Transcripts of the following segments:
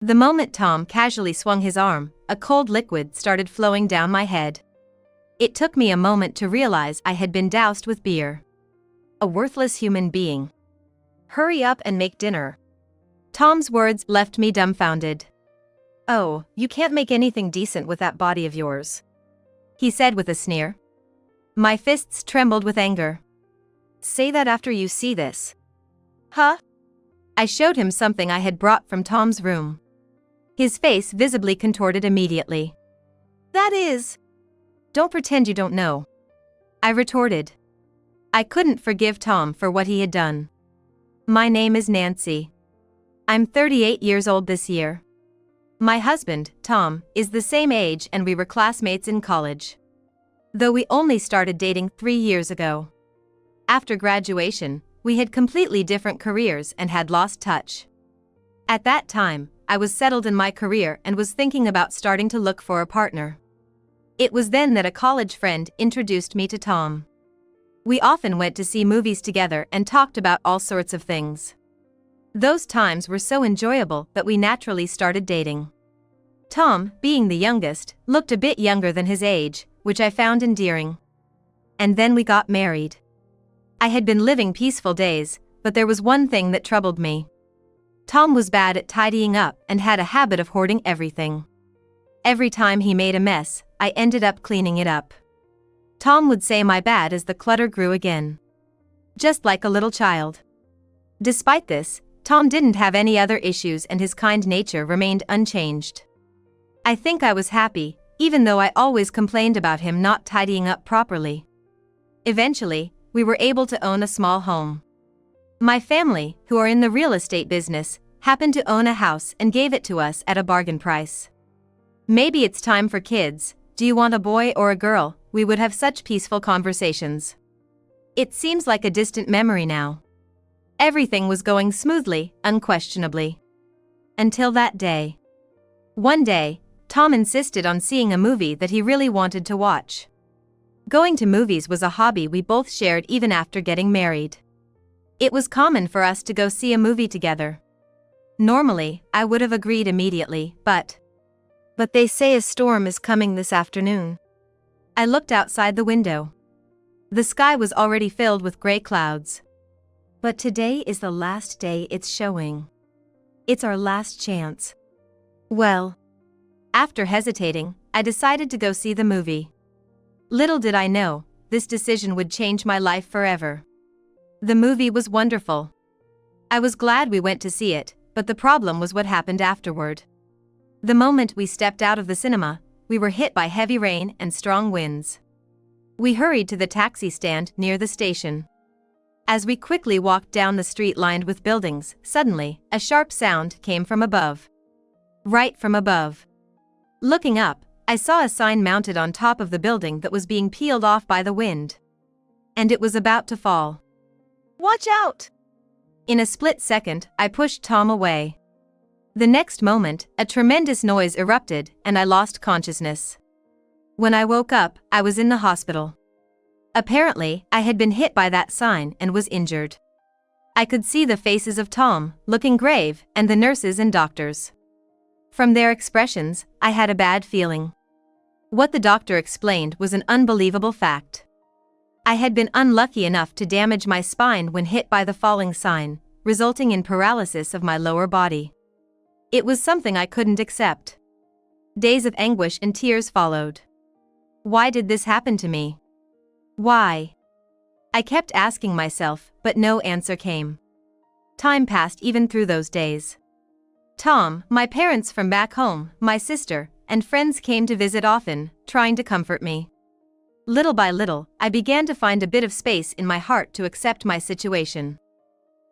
The moment Tom casually swung his arm, a cold liquid started flowing down my head. It took me a moment to realize I had been doused with beer. A worthless human being. Hurry up and make dinner. Tom's words left me dumbfounded. Oh, you can't make anything decent with that body of yours, he said with a sneer. My fists trembled with anger. Say that after you see this. Huh? I showed him something I had brought from Tom's room. His face visibly contorted immediately. That is... Don't pretend you don't know, I retorted. I couldn't forgive Tom for what he had done. My name is Nancy. I'm 38 years old this year. My husband, Tom, is the same age and we were classmates in college. Though we only started dating 3 years ago. After graduation, we had completely different careers and had lost touch. At that time, I was settled in my career and was thinking about starting to look for a partner. It was then that a college friend introduced me to Tom. We often went to see movies together and talked about all sorts of things. Those times were so enjoyable that we naturally started dating. Tom, being the youngest, looked a bit younger than his age, which I found endearing. And then we got married. I had been living peaceful days, but there was one thing that troubled me. Tom was bad at tidying up and had a habit of hoarding everything. Every time he made a mess, I ended up cleaning it up. Tom would say my bad as the clutter grew again. Just like a little child. Despite this, Tom didn't have any other issues and his kind nature remained unchanged. I think I was happy, even though I always complained about him not tidying up properly. Eventually, we were able to own a small home. My family, who are in the real estate business, happened to own a house and gave it to us at a bargain price. Maybe it's time for kids. Do you want a boy or a girl? We would have such peaceful conversations. It seems like a distant memory now. Everything was going smoothly, unquestionably. Until that day. One day, Tom insisted on seeing a movie that he really wanted to watch. Going to movies was a hobby we both shared even after getting married. It was common for us to go see a movie together. Normally, I would have agreed immediately, but they say a storm is coming this afternoon. I looked outside the window. The sky was already filled with gray clouds. But today is the last day it's showing. It's our last chance. Well, after hesitating, I decided to go see the movie. Little did I know, this decision would change my life forever. The movie was wonderful. I was glad we went to see it, but the problem was what happened afterward. The moment we stepped out of the cinema, we were hit by heavy rain and strong winds. We hurried to the taxi stand near the station. As we quickly walked down the street lined with buildings, suddenly, a sharp sound came from above. Right from above. Looking up, I saw a sign mounted on top of the building that was being peeled off by the wind. And it was about to fall. Watch out! In a split second, I pushed Tom away. The next moment, a tremendous noise erupted and I lost consciousness. When I woke up, I was in the hospital. Apparently, I had been hit by that sign and was injured. I could see the faces of Tom, looking grave, and the nurses and doctors. From their expressions, I had a bad feeling. What the doctor explained was an unbelievable fact. I had been unlucky enough to damage my spine when hit by the falling sign, resulting in paralysis of my lower body. It was something I couldn't accept. Days of anguish and tears followed. Why did this happen to me? Why? I kept asking myself, but no answer came. Time passed even through those days. Tom, my parents from back home, my sister, and friends came to visit often, trying to comfort me. Little by little, I began to find a bit of space in my heart to accept my situation.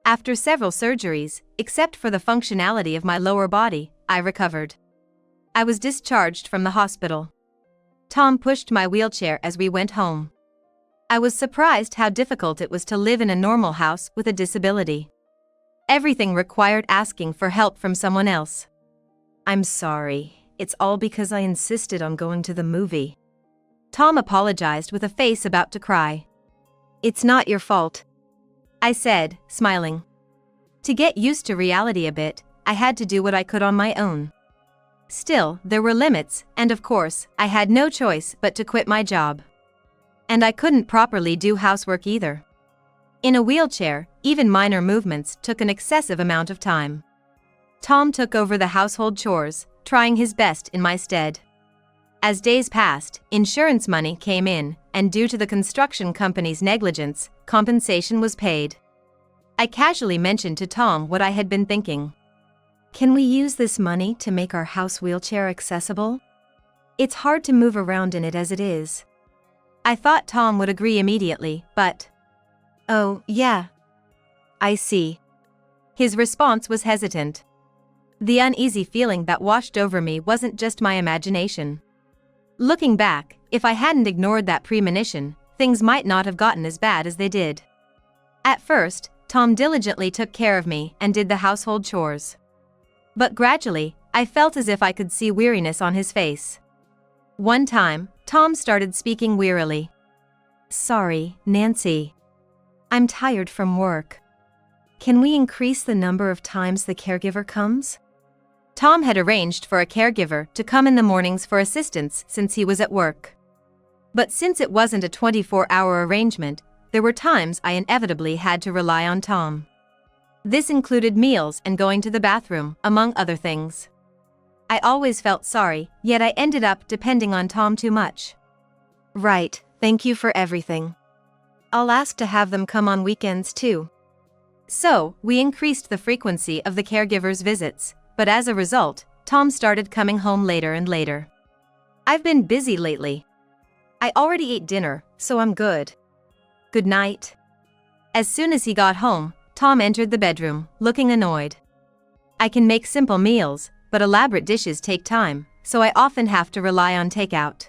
After several surgeries, except for the functionality of my lower body, I recovered. I was discharged from the hospital. Tom pushed my wheelchair as we went home. I was surprised how difficult it was to live in a normal house with a disability. Everything required asking for help from someone else. I'm sorry, it's all because I insisted on going to the movie. Tom apologized with a face about to cry. It's not your fault, I said, smiling. To get used to reality a bit, I had to do what I could on my own. Still, there were limits, and of course, I had no choice but to quit my job. And I couldn't properly do housework either. In a wheelchair, even minor movements took an excessive amount of time. Tom took over the household chores, trying his best in my stead. As days passed, insurance money came in, and due to the construction company's negligence, compensation was paid. I casually mentioned to Tom what I had been thinking. Can we use this money to make our house wheelchair accessible? It's hard to move around in it as it is. I thought Tom would agree immediately, but... Oh, yeah. I see. His response was hesitant. The uneasy feeling that washed over me wasn't just my imagination. Looking back, if I hadn't ignored that premonition, things might not have gotten as bad as they did. At first, Tom diligently took care of me and did the household chores. But gradually, I felt as if I could see weariness on his face. One time, Tom started speaking wearily. Sorry, Nancy. I'm tired from work. Can we increase the number of times the caregiver comes? Tom had arranged for a caregiver to come in the mornings for assistance since he was at work. But since it wasn't a 24-hour arrangement, there were times I inevitably had to rely on Tom. This included meals and going to the bathroom, among other things. I always felt sorry, yet I ended up depending on Tom too much. Right, thank you for everything. I'll ask to have them come on weekends too. So, we increased the frequency of the caregiver's visits, but as a result, Tom started coming home later and later. I've been busy lately. I already ate dinner, so I'm good. Good night. As soon as he got home, Tom entered the bedroom, looking annoyed. I can make simple meals, but elaborate dishes take time, so I often have to rely on takeout.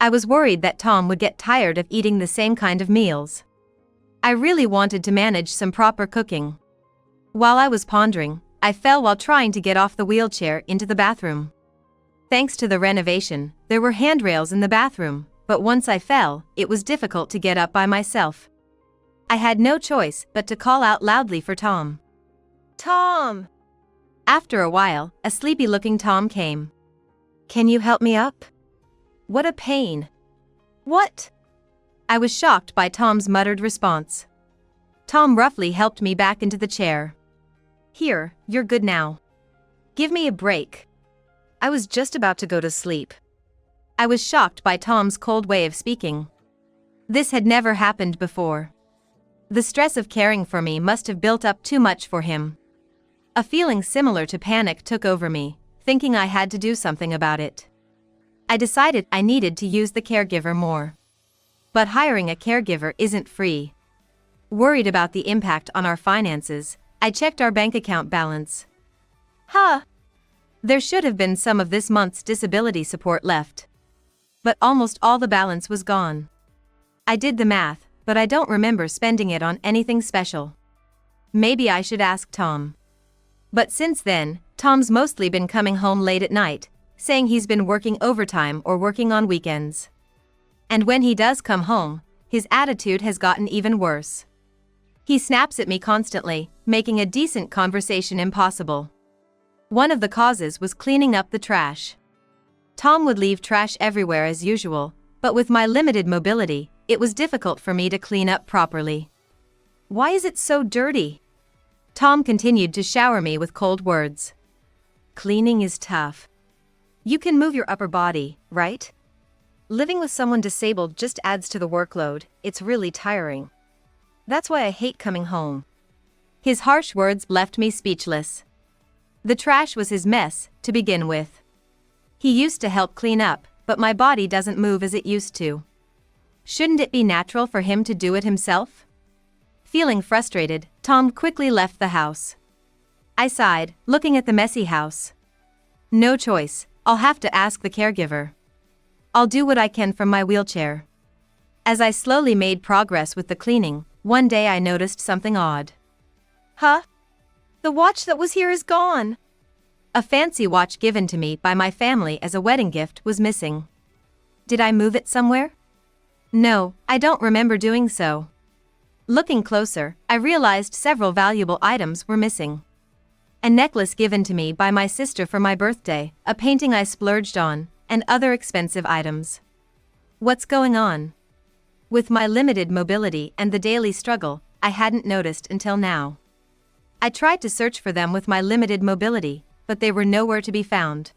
I was worried that Tom would get tired of eating the same kind of meals. I really wanted to manage some proper cooking. While I was pondering, I fell while trying to get off the wheelchair into the bathroom. Thanks to the renovation, there were handrails in the bathroom, but once I fell, it was difficult to get up by myself. I had no choice but to call out loudly for Tom. Tom! After a while, a sleepy-looking Tom came. Can you help me up? What a pain. What? I was shocked by Tom's muttered response. Tom roughly helped me back into the chair. Here, you're good now. Give me a break. I was just about to go to sleep. I was shocked by Tom's cold way of speaking. This had never happened before. The stress of caring for me must have built up too much for him. A feeling similar to panic took over me, thinking I had to do something about it. I decided I needed to use the caregiver more. But hiring a caregiver isn't free. Worried about the impact on our finances, I checked our bank account balance. There should have been some of this month's disability support left. But almost all the balance was gone. I did the math, but I don't remember spending it on anything special. Maybe I should ask Tom. But since then, Tom's mostly been coming home late at night, saying he's been working overtime or working on weekends. And when he does come home, his attitude has gotten even worse. He snaps at me constantly, making a decent conversation impossible. One of the causes was cleaning up the trash. Tom would leave trash everywhere as usual, but with my limited mobility, it was difficult for me to clean up properly. Why is it so dirty? Tom continued to shower me with cold words. Cleaning is tough. You can move your upper body, right? Living with someone disabled just adds to the workload. It's really tiring. That's why I hate coming home. His harsh words left me speechless. The trash was his mess, to begin with. He used to help clean up, but my body doesn't move as it used to. Shouldn't it be natural for him to do it himself? Feeling frustrated, Tom quickly left the house. I sighed, looking at the messy house. No choice, I'll have to ask the caregiver. I'll do what I can from my wheelchair. As I slowly made progress with the cleaning, one day I noticed something odd. The watch that was here is gone. A fancy watch given to me by my family as a wedding gift was missing. Did I move it somewhere? No, I don't remember doing so. Looking closer, I realized several valuable items were missing. a necklace given to me by my sister for my birthday, a painting I splurged on, and other expensive items. What's going on? With my limited mobility and the daily struggle, I hadn't noticed until now. I tried to search for them with my limited mobility, but they were nowhere to be found.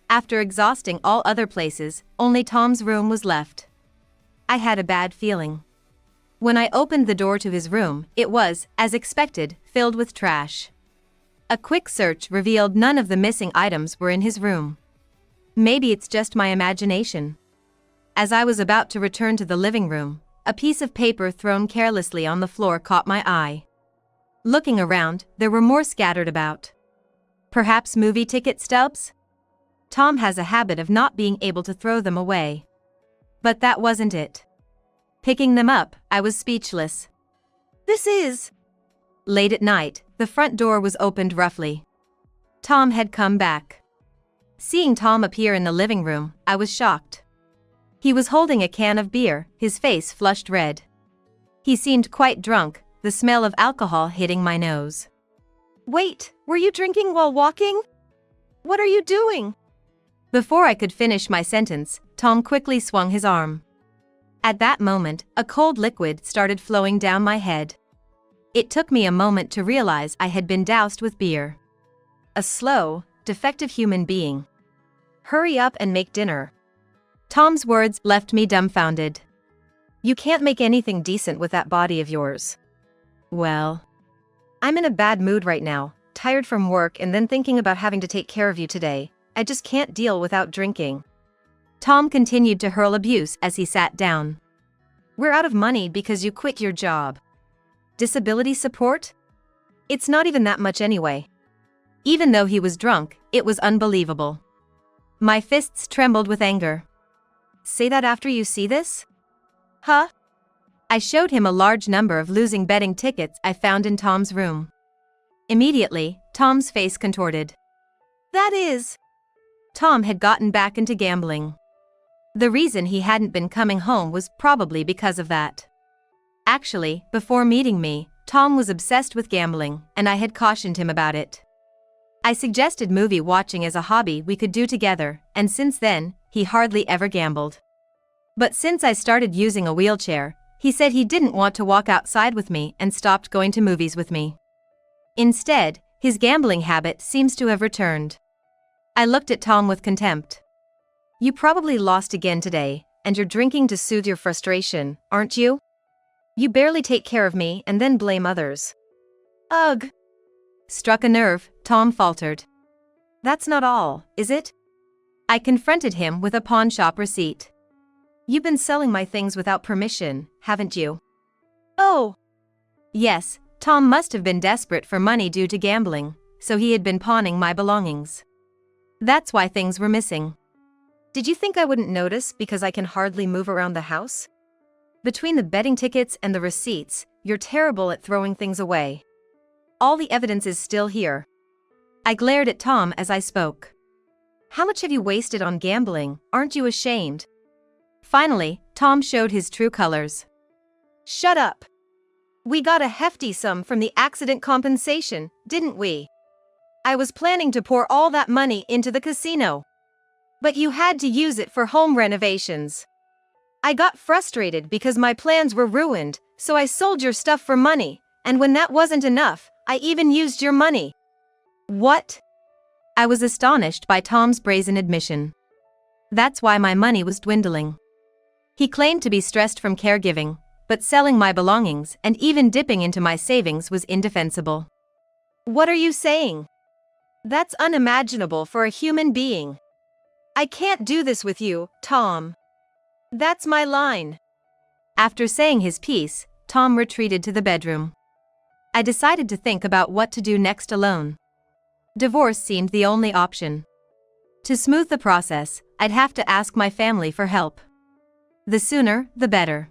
After exhausting all other places, only Tom's room was left. I had a bad feeling. When I opened the door to his room, it was, as expected, filled with trash. A quick search revealed none of the missing items were in his room. Maybe it's just my imagination. As I was about to return to the living room, a piece of paper thrown carelessly on the floor caught my eye. Looking around, there were more scattered about. Perhaps movie ticket stubs? Tom has a habit of not being able to throw them away. But that wasn't it. Picking them up, I was speechless. This is... Late at night, the front door was opened roughly. Tom had come back. Seeing Tom appear in the living room, I was shocked. He was holding a can of beer, his face flushed red. He seemed quite drunk, the smell of alcohol hitting my nose. Wait, were you drinking while walking? What are you doing? Before I could finish my sentence, Tom quickly swung his arm. At that moment, a cold liquid started flowing down my head. It took me a moment to realize I had been doused with beer. A slow, defective human being. Hurry up and make dinner. Tom's words left me dumbfounded. You can't make anything decent with that body of yours. Well, I'm in a bad mood right now, tired from work and then thinking about having to take care of you today. I just can't deal without drinking. Tom continued to hurl abuse as he sat down. We're out of money because you quit your job. Disability support? It's not even that much anyway. Even though he was drunk, it was unbelievable. My fists trembled with anger. Say that after you see this? Huh? I showed him a large number of losing betting tickets I found in Tom's room. Immediately, Tom's face contorted. That is... Tom had gotten back into gambling. The reason he hadn't been coming home was probably because of that. Actually, before meeting me, Tom was obsessed with gambling, and I had cautioned him about it. I suggested movie watching as a hobby we could do together, and since then, he hardly ever gambled. But since I started using a wheelchair, he said he didn't want to walk outside with me and stopped going to movies with me. Instead, his gambling habit seems to have returned. I looked at Tom with contempt. You probably lost again today, and you're drinking to soothe your frustration, aren't you? You barely take care of me and then blame others. Ugh. Struck a nerve, Tom faltered. That's not all, is it? I confronted him with a pawn shop receipt. You've been selling my things without permission, haven't you? Oh. Yes, Tom must have been desperate for money due to gambling, so he had been pawning my belongings. That's why things were missing. Did you think I wouldn't notice because I can hardly move around the house? Between the betting tickets and the receipts, you're terrible at throwing things away. All the evidence is still here. I glared at Tom as I spoke. How much have you wasted on gambling, aren't you ashamed? Finally, Tom showed his true colors. Shut up. We got a hefty sum from the accident compensation, didn't we? I was planning to pour all that money into the casino. But you had to use it for home renovations. I got frustrated because my plans were ruined, so I sold your stuff for money, and when that wasn't enough, I even used your money. What? I was astonished by Tom's brazen admission. That's why my money was dwindling. He claimed to be stressed from caregiving, but selling my belongings and even dipping into my savings was indefensible. What are you saying? That's unimaginable for a human being. I can't do this with you, Tom. That's my line. After saying his piece, Tom retreated to the bedroom. I decided to think about what to do next alone. Divorce seemed the only option. To smooth the process, I'd have to ask my family for help. The sooner, the better.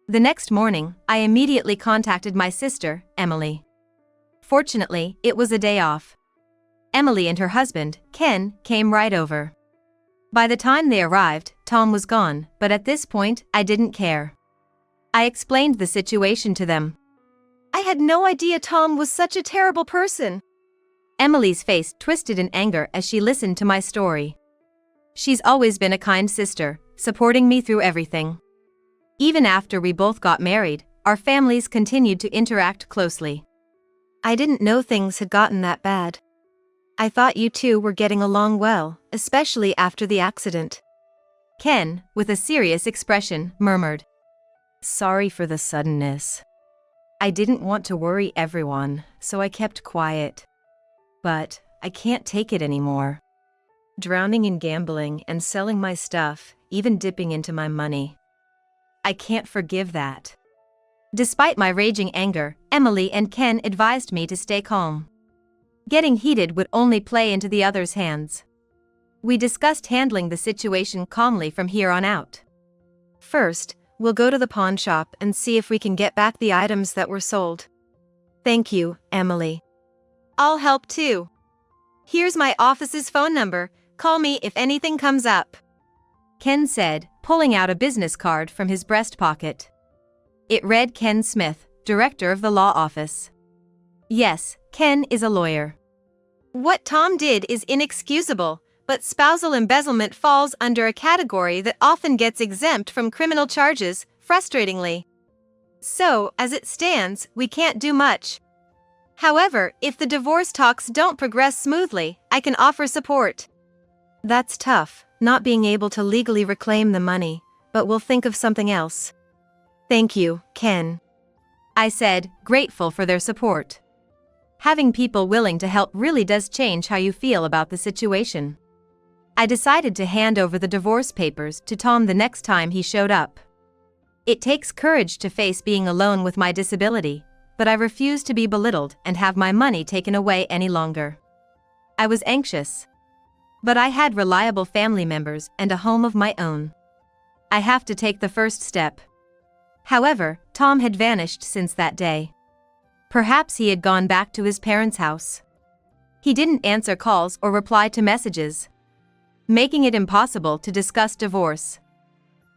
The next morning, I immediately contacted my sister, Emily. Fortunately, it was a day off. Emily and her husband, Ken, came right over. By the time they arrived, Tom was gone, but at this point, I didn't care. I explained the situation to them. I had no idea Tom was such a terrible person. Emily's face twisted in anger as she listened to my story. She's always been a kind sister, supporting me through everything. Even after we both got married, our families continued to interact closely. I didn't know things had gotten that bad. I thought you two were getting along well, especially after the accident. Ken, with a serious expression, murmured. Sorry for the suddenness. I didn't want to worry everyone, so I kept quiet. But I can't take it anymore. Drowning in gambling and selling my stuff, even dipping into my money. I can't forgive that. Despite my raging anger, Emily and Ken advised me to stay calm. Getting heated would only play into the other's hands. We discussed handling the situation calmly from here on out. First, we'll go to the pawn shop and see if we can get back the items that were sold. Thank you, Emily. I'll help too. Here's my office's phone number. Call me if anything comes up. Ken said, pulling out a business card from his breast pocket. It read Ken Smith, director of the law office. Yes, Ken is a lawyer. What Tom did is inexcusable, but spousal embezzlement falls under a category that often gets exempt from criminal charges, frustratingly. So, as it stands, we can't do much. However, if the divorce talks don't progress smoothly, I can offer support. That's tough, not being able to legally reclaim the money, but we'll think of something else. Thank you, Ken. I said, grateful for their support. Having people willing to help really does change how you feel about the situation. I decided to hand over the divorce papers to Tom the next time he showed up. It takes courage to face being alone with my disability, but I refused to be belittled and have my money taken away any longer. I was anxious. But I had reliable family members and a home of my own. I have to take the first step. However, Tom had vanished since that day. Perhaps he had gone back to his parents' house. He didn't answer calls or reply to messages, making it impossible to discuss divorce.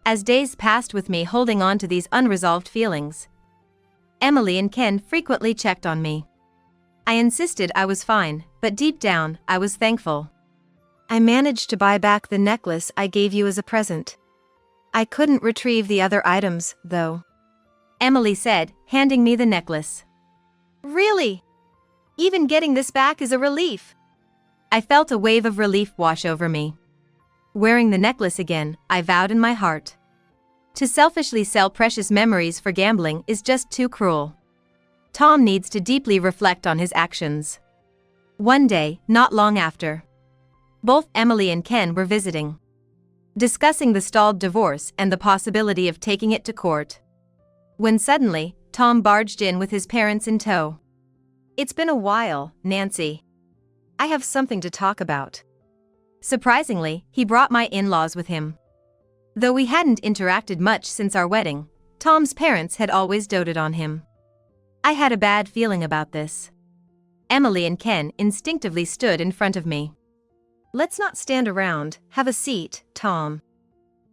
As days passed with me holding on to these unresolved feelings, Emily and Ken frequently checked on me. I insisted I was fine, but deep down, I was thankful. I managed to buy back the necklace I gave you as a present. I couldn't retrieve the other items, though. Emily said, handing me the necklace. Really? Even getting this back is a relief. I felt a wave of relief wash over me. Wearing the necklace again, I vowed in my heart. To selfishly sell precious memories for gambling is just too cruel. Tom needs to deeply reflect on his actions. One day, not long after, both Emily and Ken were visiting, discussing the stalled divorce and the possibility of taking it to court. When suddenly, Tom barged in with his parents in tow. It's been a while, Nancy. I have something to talk about. Surprisingly, he brought my in-laws with him. Though we hadn't interacted much since our wedding, Tom's parents had always doted on him. I had a bad feeling about this. Emily and Ken instinctively stood in front of me. Let's not stand around, have a seat, Tom.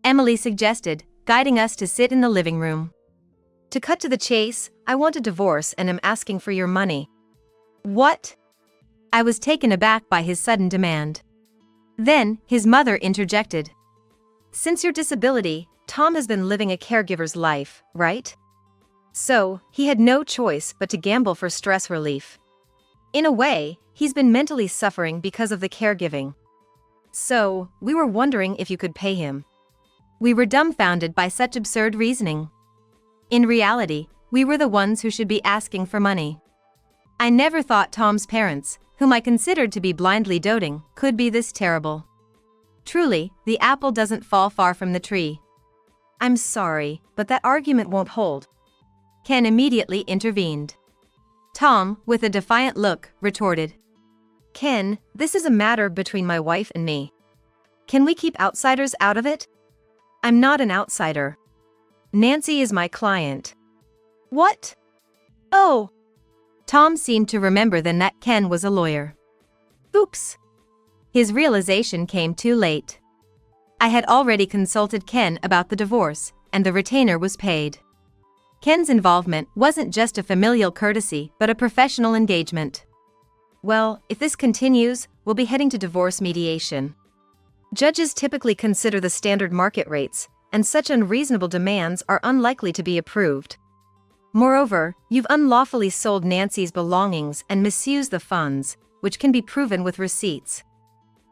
Emily suggested, guiding us to sit in the living room. To cut to the chase, I want a divorce and am asking for your money. What? I was taken aback by his sudden demand. Then, his mother interjected. Since your disability, Tom has been living a caregiver's life, right? So, he had no choice but to gamble for stress relief. In a way, he's been mentally suffering because of the caregiving. So, we were wondering if you could pay him. We were dumbfounded by such absurd reasoning. In reality, we were the ones who should be asking for money. I never thought Tom's parents, whom I considered to be blindly doting, could be this terrible. Truly, the apple doesn't fall far from the tree. I'm sorry, but that argument won't hold. Ken immediately intervened. Tom, with a defiant look, retorted. Ken, this is a matter between my wife and me. Can we keep outsiders out of it? I'm not an outsider. Nancy is my client. What? Oh! Tom seemed to remember then that Ken was a lawyer. Oops! His realization came too late. I had already consulted Ken about the divorce, and the retainer was paid. Ken's involvement wasn't just a familial courtesy but a professional engagement. Well, if this continues, we'll be heading to divorce mediation. Judges typically consider the standard market rates, and such unreasonable demands are unlikely to be approved. Moreover, you've unlawfully sold Nancy's belongings and misused the funds, which can be proven with receipts.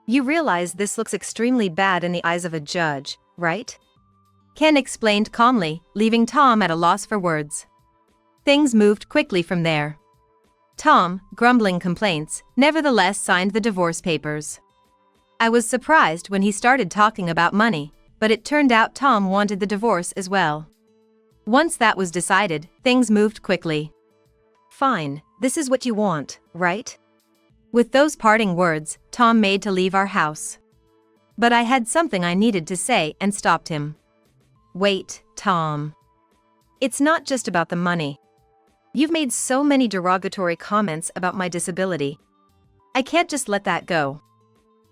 You realize this looks extremely bad in the eyes of a judge, right? Ken explained calmly, leaving Tom at a loss for words. Things moved quickly from there. Tom, grumbling complaints, nevertheless signed the divorce papers. I was surprised when he started talking about money, but it turned out Tom wanted the divorce as well. Once that was decided, things moved quickly. Fine, this is what you want, right? With those parting words, Tom made to leave our house. But I had something I needed to say and stopped him. Wait, Tom. It's not just about the money. You've made so many derogatory comments about my disability. I can't just let that go.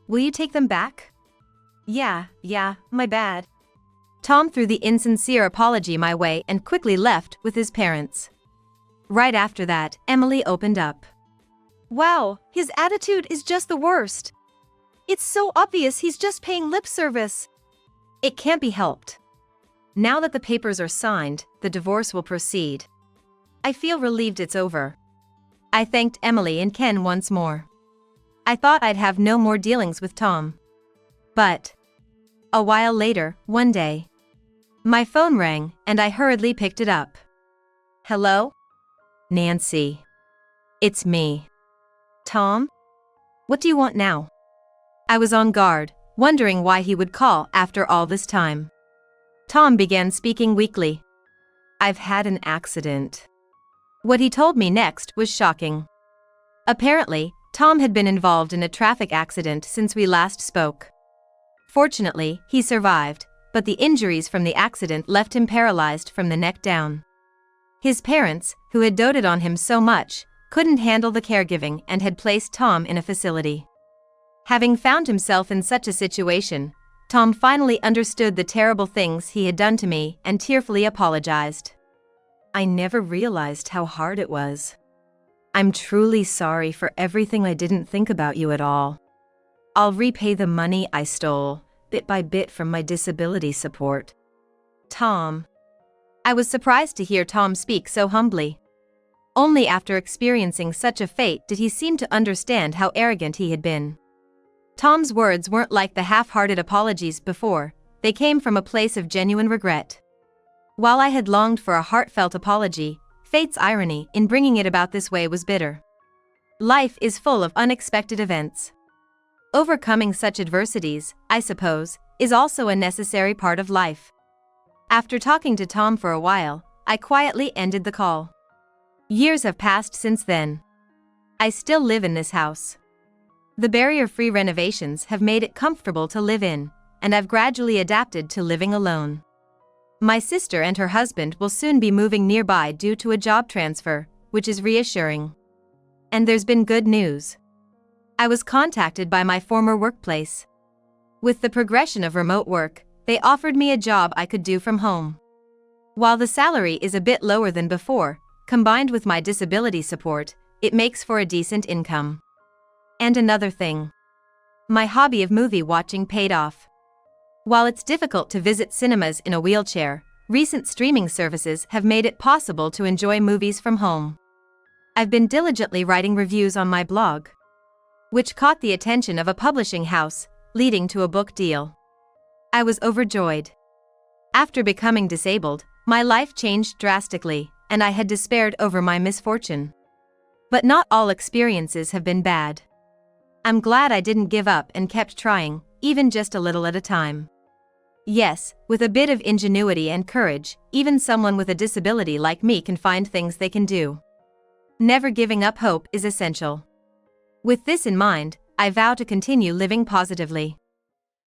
Will you take them back? Yeah, my bad. Tom threw the insincere apology my way and quickly left with his parents. Right after that, Emily opened up. Wow, his attitude is just the worst. It's so obvious he's just paying lip service. It can't be helped. Now that the papers are signed, the divorce will proceed. I feel relieved it's over. I thanked Emily and Ken once more. I thought I'd have no more dealings with Tom. But a while later, one day, my phone rang and I hurriedly picked it up. Hello? Nancy. It's me. Tom? What do you want now? I was on guard, wondering why he would call after all this time. Tom began speaking weakly. I've had an accident. What he told me next was shocking. Apparently, Tom had been involved in a traffic accident since we last spoke. Fortunately, he survived, but the injuries from the accident left him paralyzed from the neck down. His parents, who had doted on him so much, couldn't handle the caregiving and had placed Tom in a facility. Having found himself in such a situation, Tom finally understood the terrible things he had done to me and tearfully apologized. I never realized how hard it was. I'm truly sorry for everything I didn't think about you at all. I'll repay the money I stole, bit by bit from my disability support. Tom. I was surprised to hear Tom speak so humbly. Only after experiencing such a fate did he seem to understand how arrogant he had been. Tom's words weren't like the half-hearted apologies before, they came from a place of genuine regret. While I had longed for a heartfelt apology, fate's irony in bringing it about this way was bitter. Life is full of unexpected events. Overcoming such adversities, I suppose, is also a necessary part of life. After talking to Tom for a while, I quietly ended the call. Years have passed since then. I still live in this house. The barrier-free renovations have made it comfortable to live in, and I've gradually adapted to living alone. My sister and her husband will soon be moving nearby due to a job transfer, which is reassuring. And there's been good news. I was contacted by my former workplace. With the progression of remote work, they offered me a job I could do from home. While the salary is a bit lower than before, combined with my disability support, it makes for a decent income. And another thing. My hobby of movie watching paid off. While it's difficult to visit cinemas in a wheelchair, recent streaming services have made it possible to enjoy movies from home. I've been diligently writing reviews on my blog, which caught the attention of a publishing house, leading to a book deal. I was overjoyed. After becoming disabled, my life changed drastically, and I had despaired over my misfortune. But not all experiences have been bad. I'm glad I didn't give up and kept trying, even just a little at a time. Yes, with a bit of ingenuity and courage, even someone with a disability like me can find things they can do. Never giving up hope is essential. With this in mind, I vow to continue living positively.